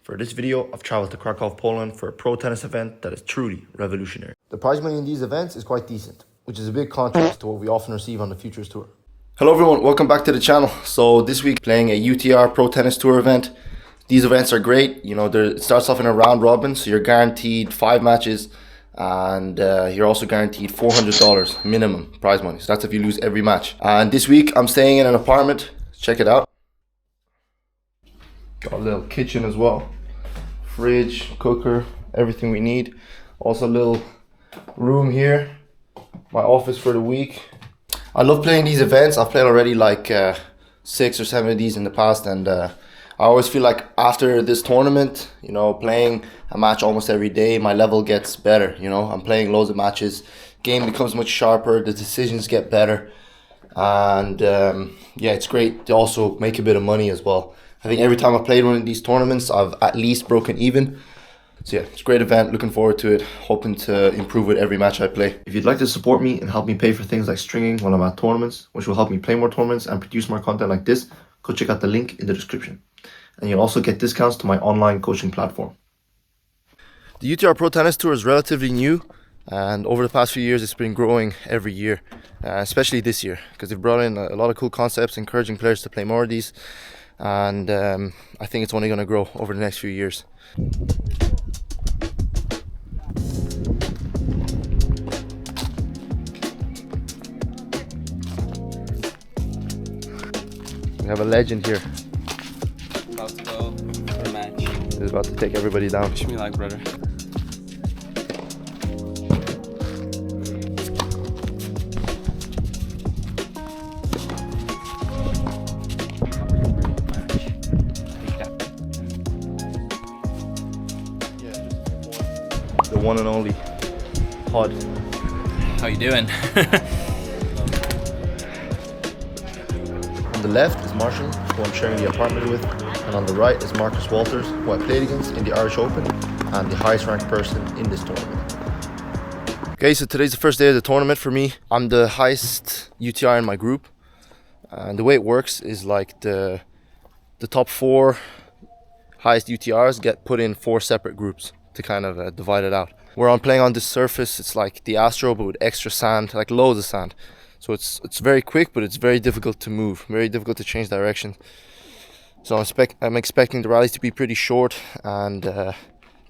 For this video, I've traveled to Krakow, Poland for a pro tennis event that is truly revolutionary. The prize money in these events is quite decent, which is a big contrast to what we often receive on the Futures Tour. Hello everyone, welcome back to the channel. So this week playing a UTR Pro Tennis Tour event. These events are great, you know, it starts off in a round robin, so you're guaranteed 5 matches and you're also guaranteed $400 minimum prize money. So that's if you lose every match. And this week I'm staying in an apartment, check it out. Got a little kitchen as well, fridge, cooker, everything we need. Also a little room here, my office for the week. I love playing these events. I've played already like 6 or 7 of these in the past, and I always feel like after this tournament, you know, playing a match almost every day, my level gets better. You know, I'm playing loads of matches, game becomes much sharper, the decisions get better, and yeah, it's great to also make a bit of money as well. I think every time I've played one of these tournaments, I've at least broken even. So yeah, it's a great event, looking forward to it, hoping to improve with every match I play. If you'd like to support me and help me pay for things like stringing when I'm at tournaments, which will help me play more tournaments and produce more content like this, go check out the link in the description. And you'll also get discounts to my online coaching platform. The UTR Pro Tennis Tour is relatively new, and over the past few years it's been growing every year, especially this year, because they've brought in a lot of cool concepts, encouraging players to play more of these, and I think it's only going to grow over the next few years. We have a legend here. About to go for a match. He's about to take everybody down. Wish me luck, brother. The one and only Pod. How you doing? On the left is Marshall, who I'm sharing the apartment with, and on the right is Marcus Walters, who I played against in the Irish Open and the highest ranked person in this tournament. Okay, so today's the first day of the tournament for me. I'm the highest UTR in my group, and the way it works is like the top 4 highest UTRs get put in 4 separate groups to kind of divide it out. Where I'm playing on this surface, it's like the Astro but with extra sand, like loads of sand. So it's very quick, but it's very difficult to move, very difficult to change direction. So I'm expecting the rallies to be pretty short, and the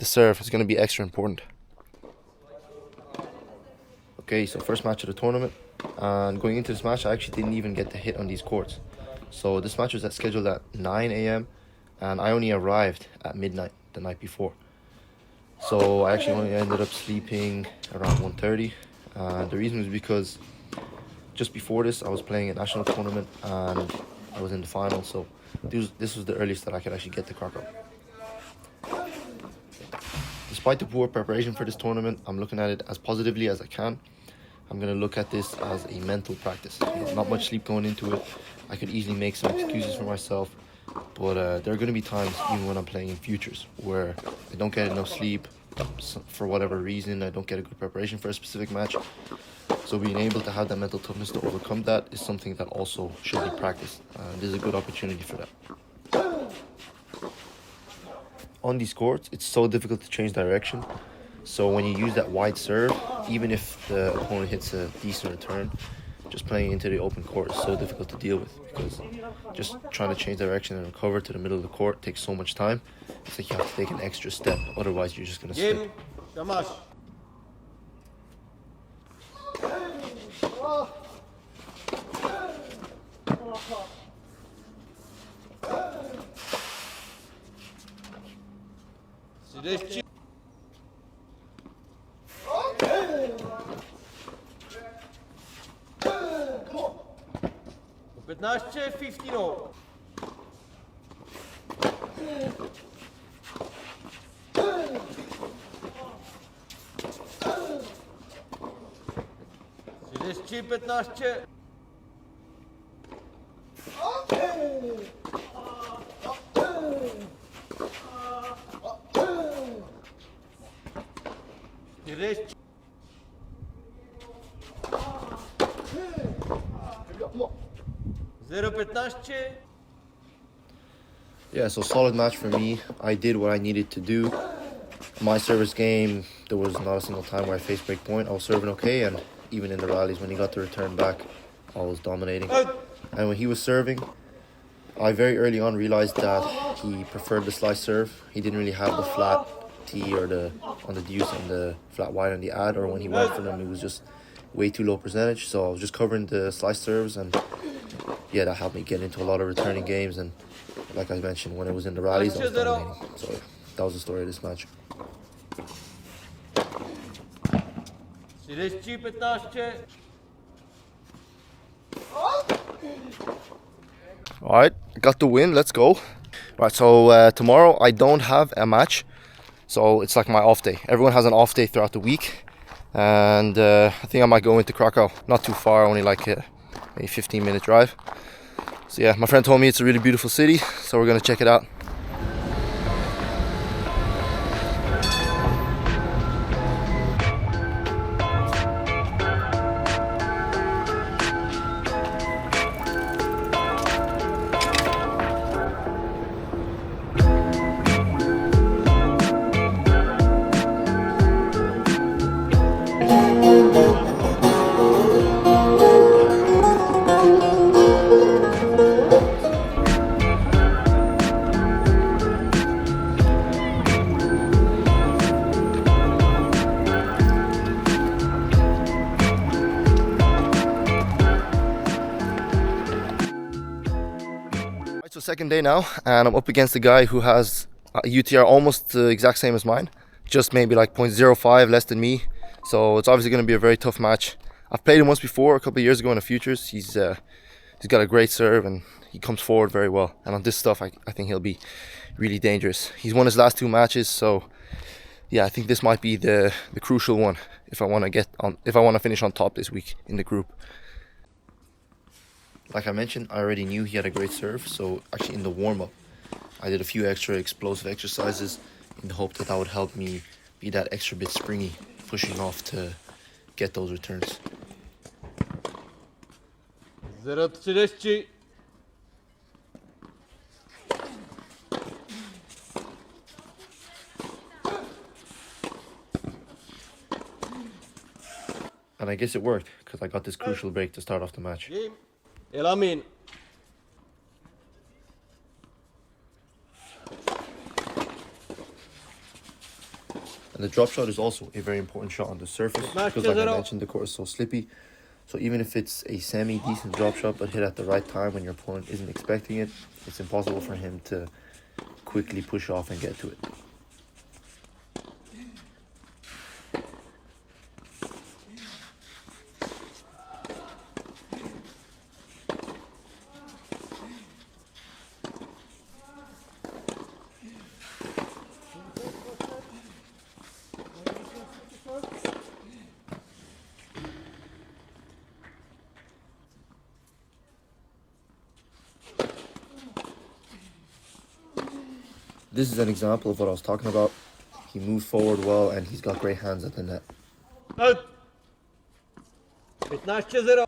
serve is going to be extra important. Okay, so first match of the tournament, and going into this match I actually didn't even get to hit on these courts. So this match was scheduled at 9 AM and I only arrived at midnight the night before. So I actually only ended up sleeping around 1:30. The reason was because just before this I was playing a national tournament and I was in the final, so this was the earliest that I could actually get to Krakow. Despite the poor preparation for this tournament, I'm looking at it as positively as I can. I'm going to look at this as a mental practice. You know, not much sleep going into it. I could easily make some excuses for myself, but there are going to be times, even when I'm playing in futures, where I don't get enough sleep for whatever reason. I don't get a good preparation for a specific match. So being able to have that mental toughness to overcome that is something that also should be practiced. This is a good opportunity for that. On these courts, it's so difficult to change direction. So when you use that wide serve, even if the opponent hits a decent return, just playing into the open court is so difficult to deal with, because just trying to change direction and recover to the middle of the court takes so much time. It's like you have to take an extra step, otherwise you're just going to slip. Yeah, so solid match for me. I did what I needed to do. My service game, there was not a single time where I faced break point. I was serving okay, and even in the rallies, when he got the return back, I was dominating. And when he was serving, I very early on realized that he preferred the slice serve. He didn't really have the flat T or the on the deuce and the flat wide on the ad, or when he went for them, it was just way too low percentage. So I was just covering the slice serves, and yeah, that helped me get into a lot of returning games. And like I mentioned, when it was in the rallies, I was dominating. So yeah, that was the story of this match. 30-15. All right, got the win. Let's go. Right, so tomorrow I don't have a match, so it's like my off day. Everyone has an off day throughout the week, and I think I might go into Krakow. Not too far, only like a 15-minute drive. So yeah, my friend told me it's a really beautiful city, so we're gonna check it out. So second day now, and I'm up against a guy who has a UTR almost the exact same as mine, just maybe like 0.05 less than me. So it's obviously going to be a very tough match. I've played him once before, a couple of years ago in the futures. He's got a great serve and he comes forward very well. And on this stuff, I think he'll be really dangerous. He's won his last 2 matches, so yeah, I think this might be the crucial one if I want to finish on top this week in the group. Like I mentioned, I already knew he had a great serve, so actually in the warm-up, I did a few extra explosive exercises in the hope that would help me be that extra bit springy, pushing off to get those returns. 0-30. And I guess it worked, because I got this crucial break to start off the match. Game. Elamin. And the drop shot is also a very important shot on the surface, because like I mentioned, the court is so slippy. So even if it's a semi-decent drop shot, but hit at the right time when your opponent isn't expecting it, it's impossible for him to quickly push off and get to it. This is an example of what I was talking about. He moves forward well and he's got great hands at the net. Out. 15-0.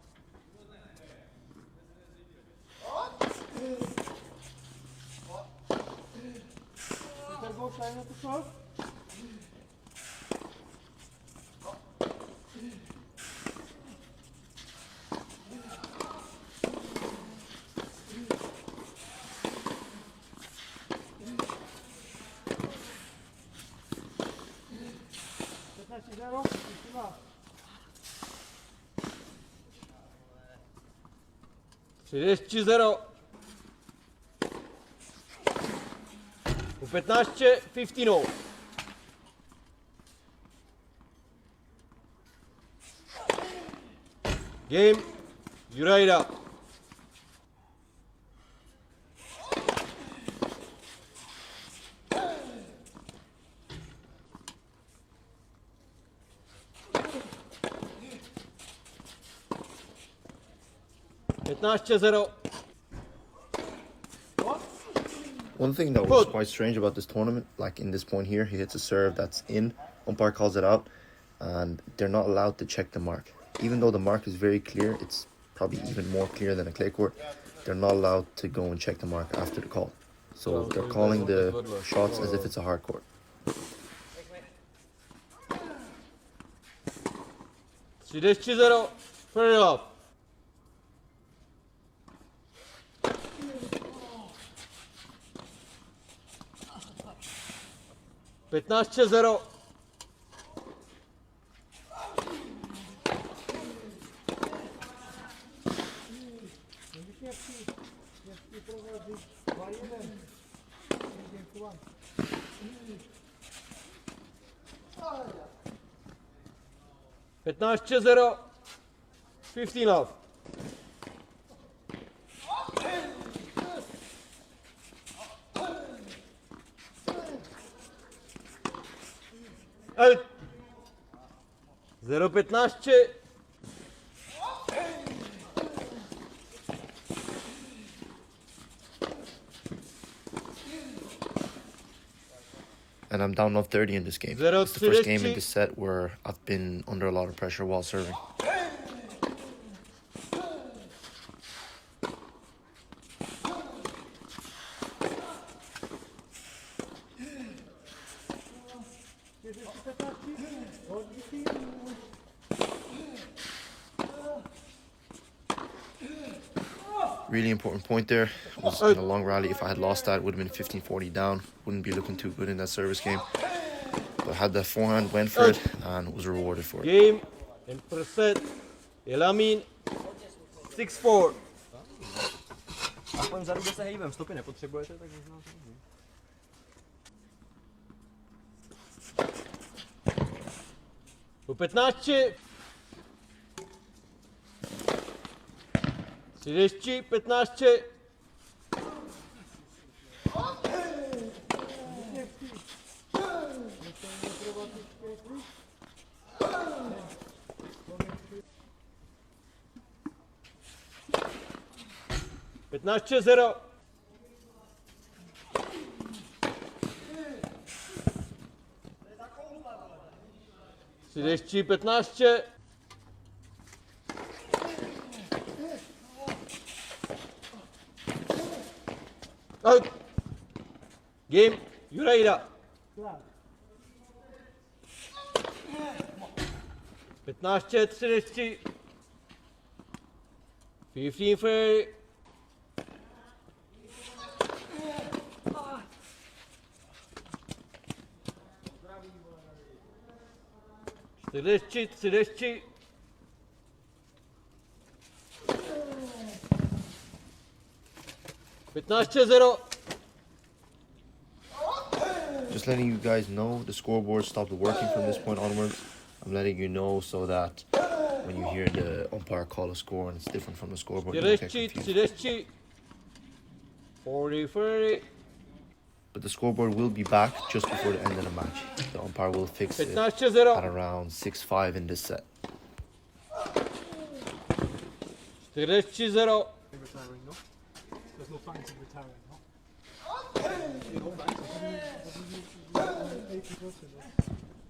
Tři 0. U 15 15. Game. Jurajda. One thing that was quite strange about this tournament, like in this point here, he hits a serve that's in, umpire calls it out, and they're not allowed to check the mark. Even though the mark is very clear, it's probably even more clear than a clay court, they're not allowed to go and check the mark after the call. So they're calling the shots as if it's a hard court. 3-0, fair off. Patnáct 0. Patnáct 0. 15 off. Out. 0-15. And I'm down 30 in this game. Zero It's the first game in 30. this set where I've been under a lot of pressure while serving. Really important point there. It was in a long rally. If I had lost that, it would have been 15-40 down. Wouldn't be looking too good in that service game. But had the forehand, went for it, and was rewarded for it. Game and per set. Elamin 6-4. Aspoň vzadu, kde se hejbem, stopy nepotřebujete, tak možná to můžu. Po 15. 30, 15. Patnáct 0. Tři 15. Out. Game. Jurajda. 15, 30. 15 fair. Tři. 15 0. Just letting you guys know, the scoreboard stopped working from this point onwards. I'm letting you know so that when you hear the umpire call a score and it's different from the scoreboard, you don't get confused. 30. 40 30. But the scoreboard will be back just before the end of the match. The umpire will fix it 15 0. at around 6-5 in this set. 4 0. Retiring, no? There's no fines in retiring, no?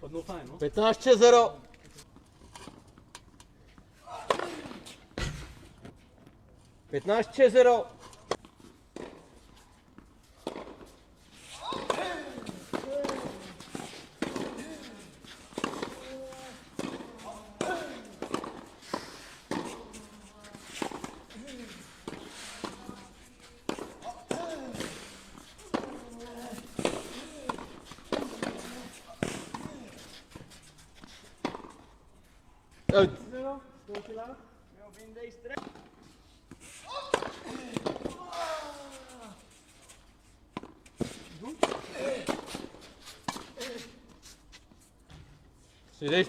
But no fine, no? 15 0. 15 0. Out.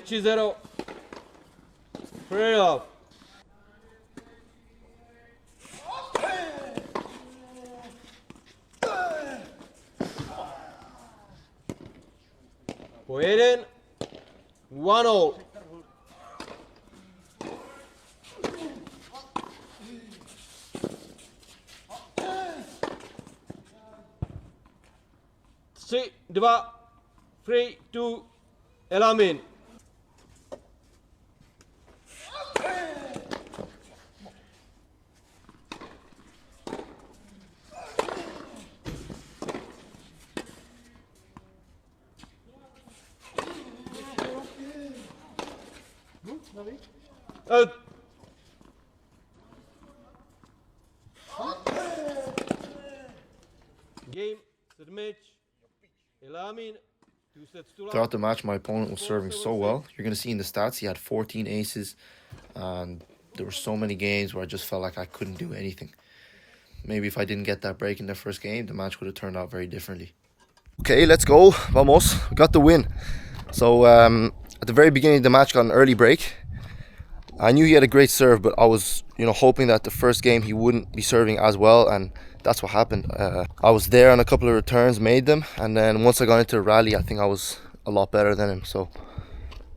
Tři 0. Free off. Po 1. 1-0. Tři, 2, 3, 2, Elamin. Out. Game, set match. Elamin. 2 sets to love. Throughout the match, my opponent was serving so well. You're going to see in the stats, he had 14 aces. And there were so many games where I just felt like I couldn't do anything. Maybe if I didn't get that break in the first game, the match would have turned out very differently. Okay, let's go. Vamos. We got the win. So at the very beginning of the match, got an early break. I knew he had a great serve, but I was, hoping that the first game he wouldn't be serving as well, and that's what happened. I was there on a couple of returns, made them, and then once I got into a rally, I think I was a lot better than him. So,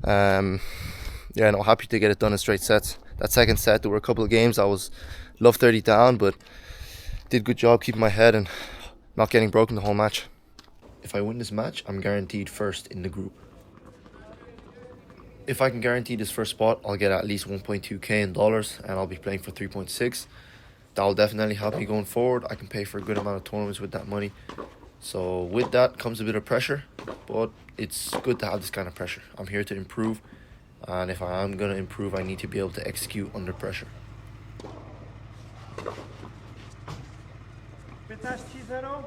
happy to get it done in straight sets. That second set, there were a couple of games I was love 30 down, but did a good job keeping my head and not getting broken the whole match. If I win this match, I'm guaranteed first in the group. If I can guarantee this first spot, I'll get at least 1.2k in dollars, and I'll be playing for 3.6. That'll definitely help me going forward. I can pay for a good amount of tournaments with that money. So with that comes a bit of pressure, but it's good to have this kind of pressure. I'm here to improve, and if I am going to improve, I need to be able to execute under pressure. 15-0.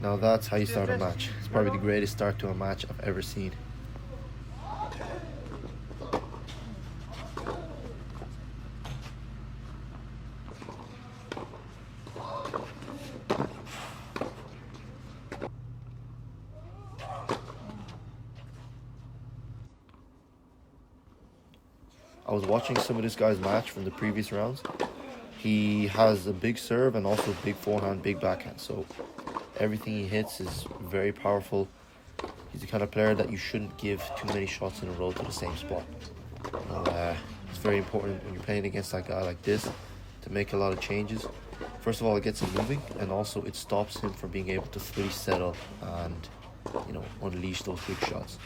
Now that's how you start a match. It's probably the greatest start to a match I've ever seen. I was watching some of this guy's match from the previous rounds. He has a big serve and also big forehand, big backhand. So everything he hits is very powerful. He's the kind of player that you shouldn't give too many shots in a row to the same spot. It's very important when you're playing against a guy like this to make a lot of changes. First of all, it gets him moving, and also it stops him from being able to fully settle and, unleash those big shots.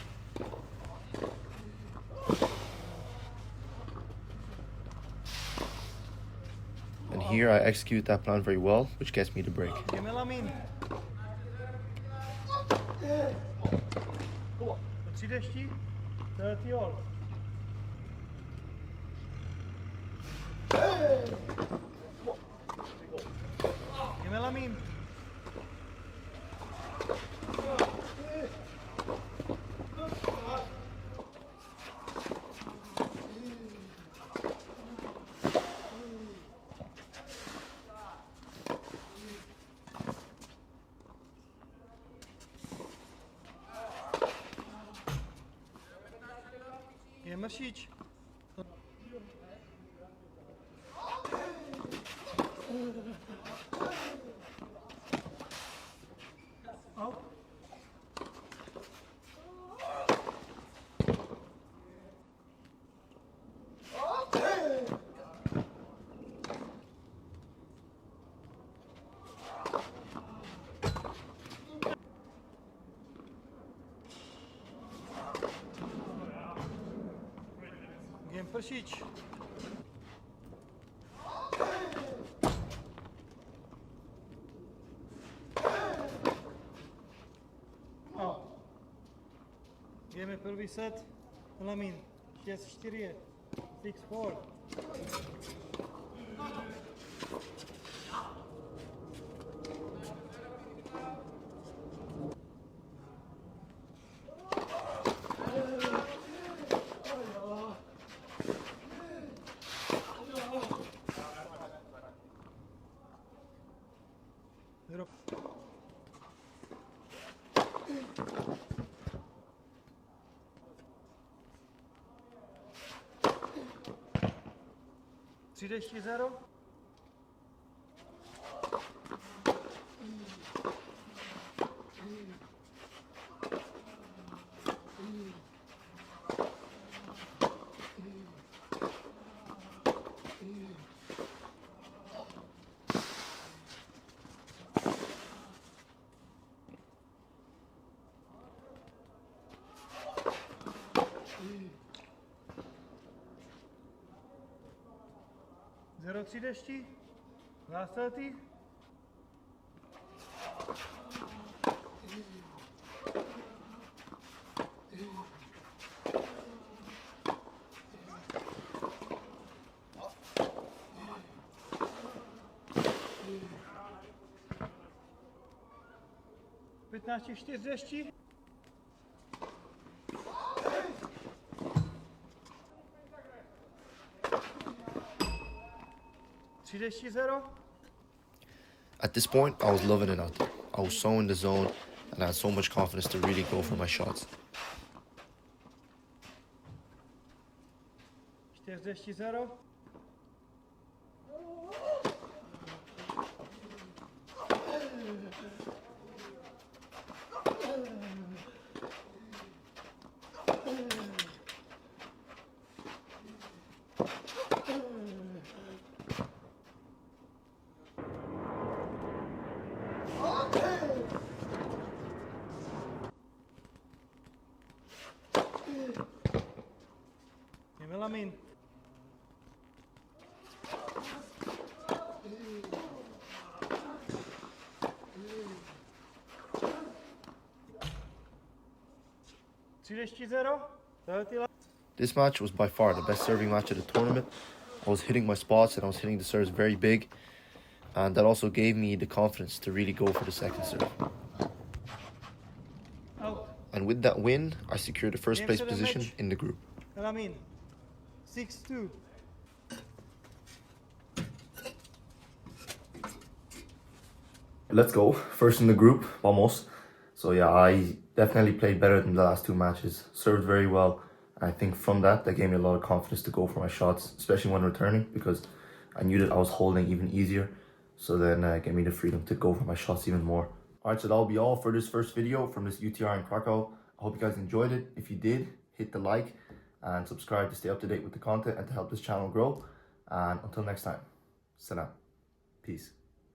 And here I execute that plan very well, which gets me the break. Elamin. 30, 30 all. Elamin. Mršič. Pršič. Jdeme první set. Elamin. 6-4. 6-4. Přijdeš 0. 0,30. Last 30. Piętnaście 40. At this point, I was loving it out there. I was so in the zone and I had so much confidence to really go for my shots. 40-0. Melamin. This match was by far the best serving match of the tournament. I was hitting my spots and I was hitting the serves very big, and that also gave me the confidence to really go for the second serve. Out. And with that win, I secured the first Game, place set, and position match. in the group. Melamin. 6-2. Let's go. First in the group, almost. So yeah, I definitely played better than the last two matches. Served very well. I think from that gave me a lot of confidence to go for my shots, especially when returning, because I knew that I was holding even easier. So then it gave me the freedom to go for my shots even more. Alright, so that'll be all for this first video from this UTR in Krakow. I hope you guys enjoyed it. If you did, hit the like and subscribe to stay up to date with the content and to help this channel grow. And until next time, Sana. Peace.